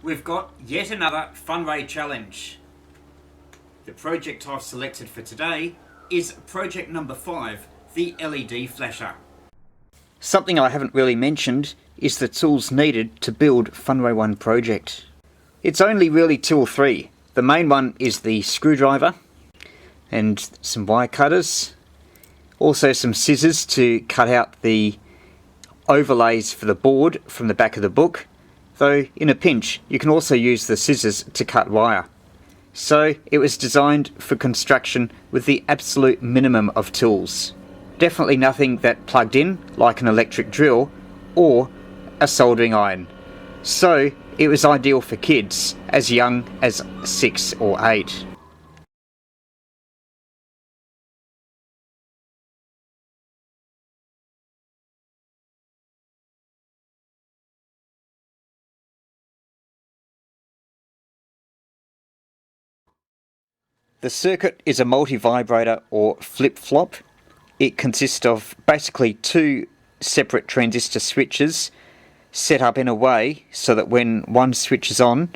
We've got yet another Funway challenge. The project I've selected for today is project number 5, the LED flasher. Something I haven't really mentioned is the tools needed to build Funway 1 project. It's only really 2 or 3. The main one is the screwdriver and some wire cutters, also some scissors to cut out the overlays for the board from the back of the book, though in a pinch you can also use the scissors to cut wire. So it was designed for construction with the absolute minimum of tools. Definitely nothing that plugged in like an electric drill or a soldering iron. So it was ideal for kids as young as 6 or 8. The circuit is a multi-vibrator or flip-flop. It consists of basically 2 separate transistor switches set up in a way so that when one switches on,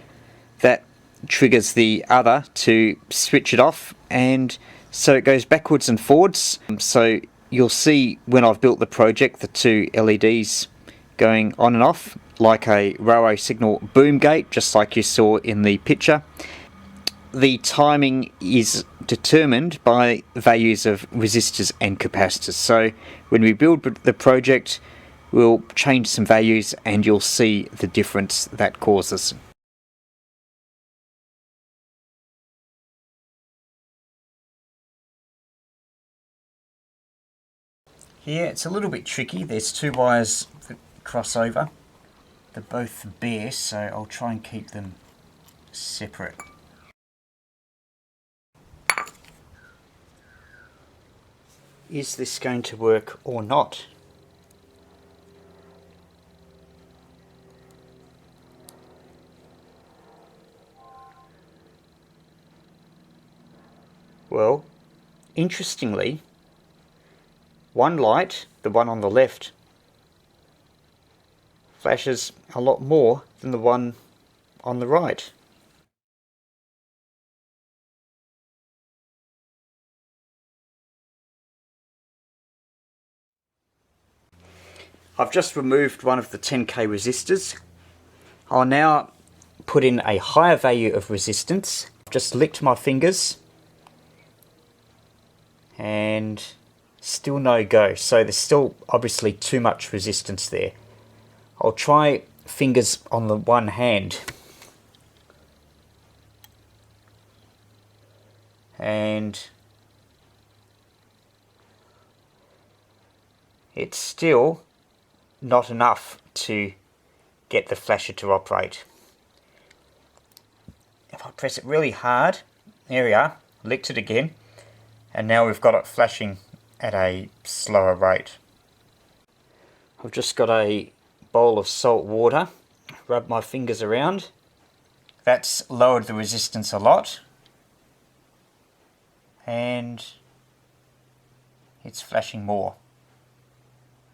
that triggers the other to switch it off, and so it goes backwards and forwards. So you'll see when I've built the project the 2 LEDs going on and off like a railway signal boom gate, just like you saw in the picture. The timing is determined by values of resistors and capacitors. So when we build the project, we'll change some values and you'll see the difference that causes. Here it's a little bit tricky. There's 2 wires that cross over. They're both bare, so I'll try and keep them separate. Is this going to work or not? Well, interestingly, one light, the one on the left, flashes a lot more than the one on the right. I've just removed one of the 10k resistors. I'll now put in a higher value of resistance. I've just licked my fingers and still no go. So there's still obviously too much resistance there. I'll try fingers on the one hand. And it's still not enough to get the flasher to operate. If I press it really hard, there we are, licked it again, and now we've got it flashing at a slower rate. I've just got a bowl of salt water, rub my fingers around. That's lowered the resistance a lot, and it's flashing more.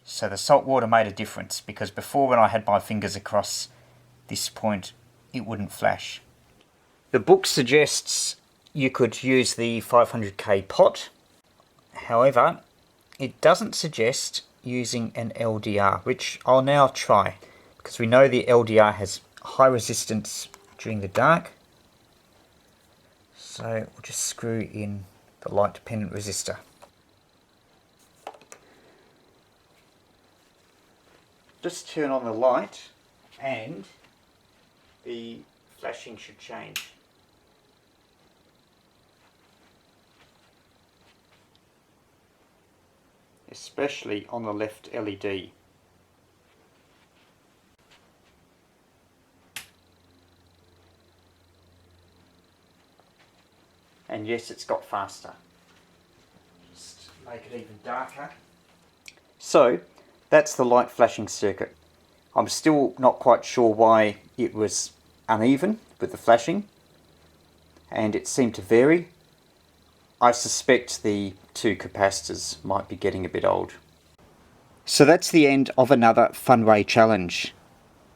So the salt water made a difference, because before when I had my fingers across this point it wouldn't flash. The book suggests you could use the 500k pot. However, it doesn't suggest using an LDR, which I'll now try, because we know the LDR has high resistance during the dark. So we'll just screw in the light dependent resistor. Just turn on the light and the flashing should change. Especially on the left LED. And yes, it's got faster. Just make it even darker. So that's the light flashing circuit. I'm still not quite sure why it was uneven with the flashing, and it seemed to vary. I suspect the 2 capacitors might be getting a bit old. So that's the end of another Funway challenge.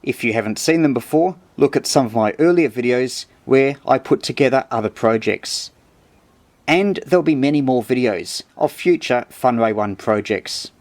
If you haven't seen them before, look at some of my earlier videos where I put together other projects. And there'll be many more videos of future Funway 1 projects.